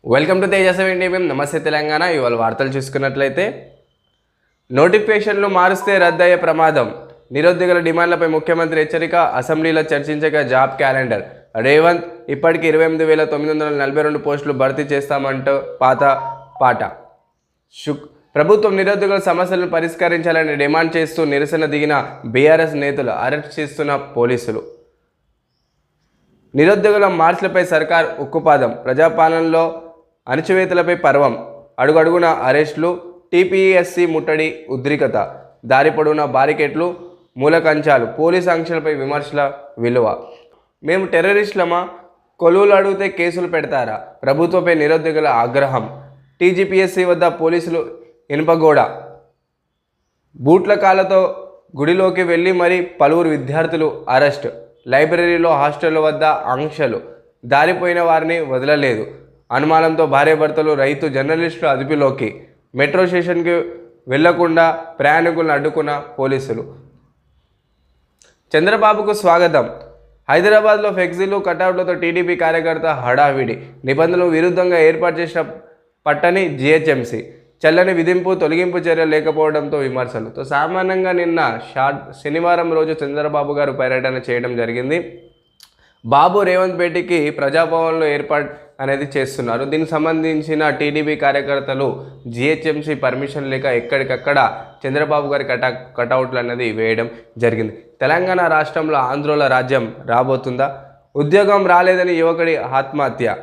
Welcome to Tejaswi TV. నమస్తే తెలంగాణ. ఇవాళ వార్తలు చూసుకున్నట్లయితే నోటిఫికేషన్లు మారుస్తే రద్దయ్యే ప్రమాదం, నిరుద్యోగుల డిమాండ్లపై ముఖ్యమంత్రి హెచ్చరిక, అసెంబ్లీలో చర్చించగా జాబ్ క్యాలెండర్. రేవంత్ ఇప్పటికి 28,942 పోస్టులు భర్తీ చేస్తామంటూ పాట. ప్రభుత్వం నిరుద్యోగుల సమస్యలను పరిష్కరించాలని డిమాండ్ చేస్తూ నిరసన దిగిన బీఆర్ఎస్ నేతలు అరెస్ట్ చేస్తున్న పోలీసులు. నిరుద్యోగుల మార్చులపై సర్కార్ ఉక్కుపాదం, ప్రజాపాలనలో అణచివేతలపై పర్వం, అడుగడుగున అరెస్టులు, టీపీఎస్సీ ముట్టడి ఉద్రిక్తత, దారి పొడవున బారికేట్లు, మూలకంచాలు, పోలీసు ఆంక్షలపై విమర్శల విలువ. మేము టెర్రరిస్టులమా? కొలువులు అడిగితే కేసులు పెడతారా? ప్రభుత్వంపై నిరుద్యోగుల ఆగ్రహం. టీజీపీఎస్సీ వద్ద పోలీసులు ఇనుపగోడ, బూట్ల కాళ్ళతో గుడిలోకి వెళ్ళి మరీ పలువురు విద్యార్థులు అరెస్ట్. లైబ్రరీలో హాస్టళ్ల వద్ద ఆంక్షలు, దారిపోయిన వారిని వదలలేదు. అనుమానంతో భార్యాభర్తలు, రైతు జర్నలిస్టులు అదుపులోకి. మెట్రో స్టేషన్కి వెళ్లకుండా ప్రయాణికులను అడ్డుకున్న పోలీసులు. చంద్రబాబుకు స్వాగతం. హైదరాబాద్లో ఫ్లెక్సీలు, కటౌట్లతో టీడీపీ కార్యకర్త హడావిడి. నిబంధనలు విరుద్ధంగా ఏర్పాటు చేసిన పట్టని జీహెచ్ఎంసీ. చల్లని విధింపు, తొలగింపు చర్యలు లేకపోవడంతో విమర్శలు. సామాన్యంగా నిన్న శనివారం రోజు చంద్రబాబు గారు పర్యటన చేయడం జరిగింది. బాబు రేవంత్ భేటీకి ప్రజాభవన్లో ఏర్పాటు అనేది చేస్తున్నారు. దీనికి సంబంధించిన టీడీపీ కార్యకర్తలు జీహెచ్ఎంసీ పర్మిషన్ లేక ఎక్కడికక్కడ చంద్రబాబు గారి కటౌట్లు అనేది వేయడం జరిగింది. తెలంగాణ రాష్ట్రంలో ఆంధ్రోల రాజ్యం రాబోతుందా? ఉద్యోగం రాలేదని యువకుడి ఆత్మహత్య.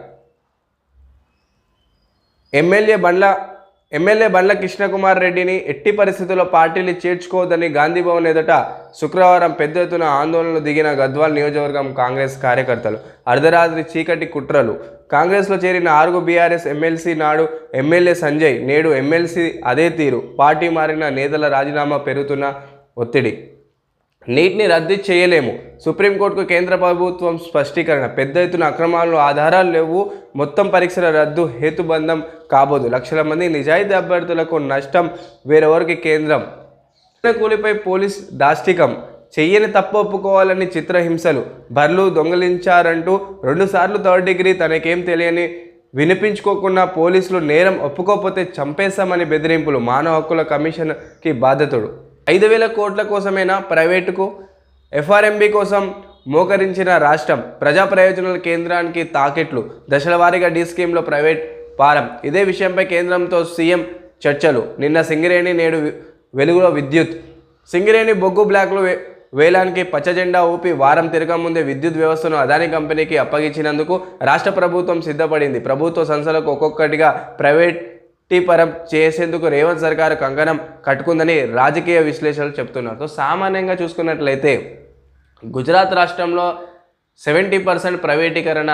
ఎమ్మెల్యే బండ్ల కృష్ణకుమార్ రెడ్డిని ఎట్టి పరిస్థితుల్లో పార్టీలు చేర్చుకోవద్దని గాంధీభవన్ ఎదుట శుక్రవారం పెద్ద ఎత్తున ఆందోళనలు దిగిన గద్వాల్ నియోజకవర్గం కాంగ్రెస్ కార్యకర్తలు. అర్ధరాత్రి చీకటి కుట్రలు. కాంగ్రెస్లో చేరిన 6 బీఆర్ఎస్ ఎమ్మెల్సీ నాడు ఎమ్మెల్యే సంజయ్, నేడు ఎమ్మెల్సీ అదే తీరు. పార్టీ మారిన నేతల రాజీనామా, పెరుగుతున్న ఒత్తిడి. నీట్ని రద్దు చేయలేము, సుప్రీంకోర్టుకు కేంద్ర ప్రభుత్వం స్పష్టీకరణ. పెద్ద ఎత్తున అక్రమాలు, ఆధారాలు లేవు, మొత్తం పరీక్షల రద్దు హేతుబంధం కాబోదు. లక్షల మంది నిజాయితీ అభ్యర్థులకు నష్టం వేరెవరికి కేంద్రం. కూలిపై పోలీస్ దాష్టికం, చెయ్యని తప్పు ఒప్పుకోవాలని చిత్రహింసలు. బర్లు దొంగలించారంటూ 2 సార్లు 3rd డిగ్రీ, తనకేం తెలియని వినిపించుకోకుండా పోలీసులు. నేరం ఒప్పుకోకపోతే చంపేస్తామని బెదిరింపులు. మానవ హక్కుల కమిషన్కి బాధితుడు. 5,000 కోట్ల కోసమేనా ప్రైవేటుకు? ఎఫ్ఆర్ఎంబీ కోసం మోకరించిన రాష్ట్రం. ప్రజా ప్రయోజనాల కేంద్రానికి తాకెట్లు. దశల వారీగా డీ స్కీమ్లో ప్రైవేట్ పారం. ఇదే విషయంపై కేంద్రంతో సీఎం చర్చలు. నిన్న సింగరేణి, నేడు వెలుగులో విద్యుత్. సింగరేణి బొగ్గు బ్లాక్లు వేలానికి పచ్చజెండా ఊపి వారం తిరగముందే విద్యుత్ వ్యవస్థను అదానీ కంపెనీకి అప్పగించినందుకు రాష్ట్ర ప్రభుత్వం సిద్ధపడింది. ప్రభుత్వ సంస్థలకు ఒక్కొక్కటిగా ప్రైవేటీకరణం చేసేందుకు రేవంత్ సర్కారు కంకణం కట్టుకుందని రాజకీయ విశ్లేషకులు చెప్తున్నారు. సామాన్యంగా చూసుకున్నట్లయితే గుజరాత్ రాష్ట్రంలో 70% ప్రైవేటీకరణ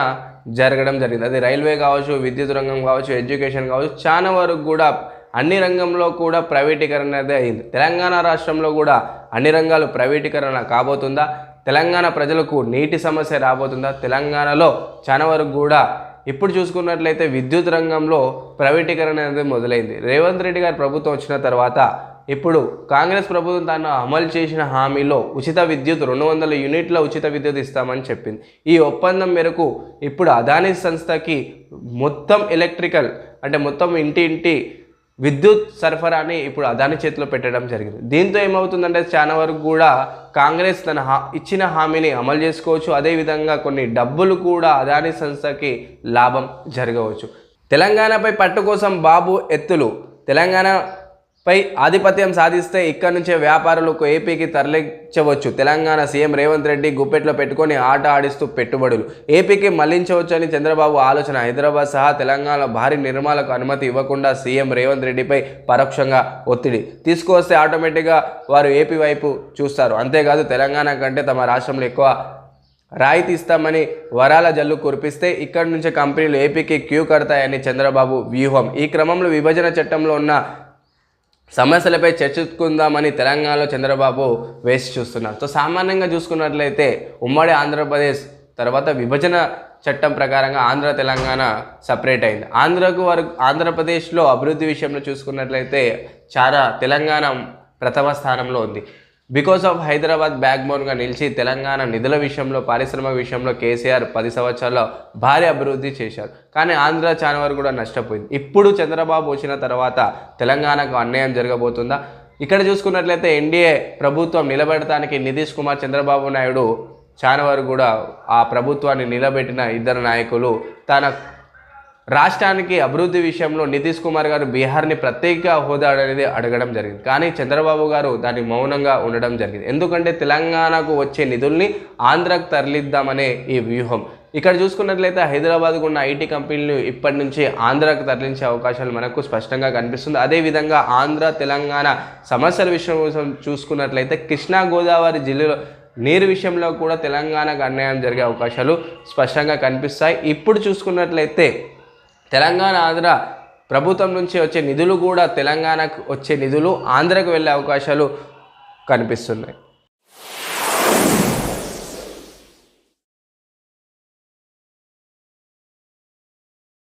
జరగడం జరిగింది. అది రైల్వే కావచ్చు, విద్యుత్ రంగం కావచ్చు, ఎడ్యుకేషన్ కావచ్చు, చాలా వరకు కూడా అన్ని రంగంలో కూడా ప్రైవేటీకరణ అనేది అయింది. తెలంగాణ రాష్ట్రంలో కూడా అన్ని రంగాలు ప్రైవేటీకరణ కాబోతుందా? తెలంగాణ ప్రజలకు నీటి సమస్య రాబోతుందా? తెలంగాణలో చాలా వరకు కూడా ఇప్పుడు చూసుకున్నట్లయితే విద్యుత్ రంగంలో ప్రైవేటీకరణ అనేది మొదలైంది. రేవంత్ రెడ్డి గారి ప్రభుత్వం వచ్చిన తర్వాత ఇప్పుడు కాంగ్రెస్ ప్రభుత్వం తాను అమలు చేసిన హామీలో ఉచిత విద్యుత్ 200 యూనిట్ల ఉచిత విద్యుత్ ఇస్తామని చెప్పింది. ఈ ఒప్పందం మేరకు ఇప్పుడు అదానీ సంస్థకి మొత్తం ఎలక్ట్రికల్ అంటే మొత్తం ఇంటి విద్యుత్ సరఫరాని ఇప్పుడు అదానీ చేతిలో పెట్టడం జరిగింది. దీంతో ఏమవుతుందంటే చాలా వరకు కూడా కాంగ్రెస్ తన ఇచ్చిన హామీని అమలు చేసుకోవచ్చు. అదేవిధంగా కొన్ని డబ్బులు కూడా అదానీ సంస్థకి లాభం జరగవచ్చు. తెలంగాణపై పట్టు కోసం బాబు ఎత్తులు. తెలంగాణపై ఆధిపత్యం సాధిస్తే ఇక్కడి నుంచే వ్యాపారులకు ఏపీకి తరలించవచ్చు. తెలంగాణ సీఎం రేవంత్ రెడ్డి గుప్పెట్లో పెట్టుకొని ఆట ఆడిస్తూ పెట్టుబడులు ఏపీకి మళ్లించవచ్చని చంద్రబాబు ఆలోచన. హైదరాబాద్ సహా తెలంగాణలో భారీ నిర్మాణాలకు అనుమతి ఇవ్వకుండా సీఎం రేవంత్ రెడ్డిపై పరోక్షంగా ఒత్తిడి తీసుకువస్తే ఆటోమేటిక్గా వారు ఏపీ వైపు చూస్తారు. అంతేకాదు తెలంగాణ కంటే తమ రాష్ట్రంలో ఎక్కువ రాయితీ ఇస్తామని వరాల జల్లు కురిపిస్తే ఇక్కడి నుంచే కంపెనీలు ఏపీకి క్యూ కడతాయని చంద్రబాబు వ్యూహం. ఈ క్రమంలో విభజన చట్టంలో ఉన్న సమస్యలపై చర్చించుకుందామని తెలంగాణలో చంద్రబాబు వేసి చూస్తున్నారు. సామాన్యంగా చూసుకున్నట్లయితే ఉమ్మడి ఆంధ్రప్రదేశ్ తర్వాత విభజన చట్టం ప్రకారంగా ఆంధ్ర తెలంగాణ సపరేట్ అయింది. ఆంధ్రప్రదేశ్లో అభివృద్ధి విషయంలో చూసుకున్నట్లయితే చాలా తెలంగాణ ప్రథమ స్థానంలో ఉంది. బికాస్ ఆఫ్ హైదరాబాద్ బ్యాక్ బోన్గా నిలిచి తెలంగాణ నిధుల విషయంలో పారిశ్రామిక విషయంలో కేసీఆర్ 10 సంవత్సరాల్లో భారీ అభివృద్ధి చేశారు. కానీ ఆంధ్ర చాలా వరకు కూడా నష్టపోయింది. ఇప్పుడు చంద్రబాబు వచ్చిన తర్వాత తెలంగాణకు అన్యాయం జరగబోతుందా? ఇక్కడ చూసుకున్నట్లయితే ఎన్డీఏ ప్రభుత్వం నిలబెడటానికి నితీష్ కుమార్, చంద్రబాబు నాయుడు చాలా వరకు కూడా ఆ ప్రభుత్వాన్ని నిలబెట్టిన ఇద్దరు నాయకులు తన రాష్ట్రానికి అభివృద్ధి విషయంలో నితీష్ కుమార్ గారు బీహార్ని ప్రత్యేక హోదా అనేది అడగడం జరిగింది. కానీ చంద్రబాబు గారు దాన్ని మౌనంగా ఉండడం జరిగింది. ఎందుకంటే తెలంగాణకు వచ్చే నిధుల్ని ఆంధ్రకు తరలిద్దామనే ఈ వ్యూహం. ఇక్కడ చూసుకున్నట్లయితే హైదరాబాద్కు ఉన్న ఐటీ కంపెనీలు ఇప్పటి నుంచి ఆంధ్రాకు తరలించే అవకాశాలు మనకు స్పష్టంగా కనిపిస్తుంది. అదేవిధంగా ఆంధ్ర తెలంగాణ సమస్యల విషయం చూసుకున్నట్లయితే కృష్ణా గోదావరి జిల్లాలో నీరు విషయంలో కూడా తెలంగాణకు అన్యాయం జరిగే అవకాశాలు స్పష్టంగా కనిపిస్తాయి. ఇప్పుడు చూసుకున్నట్లయితే తెలంగాణ ఆంధ్ర ప్రభుత్వం నుంచి వచ్చే నిధులు కూడా తెలంగాణకు వచ్చే నిధులు ఆంధ్రకు వెళ్ళే అవకాశాలు కనిపిస్తున్నాయి.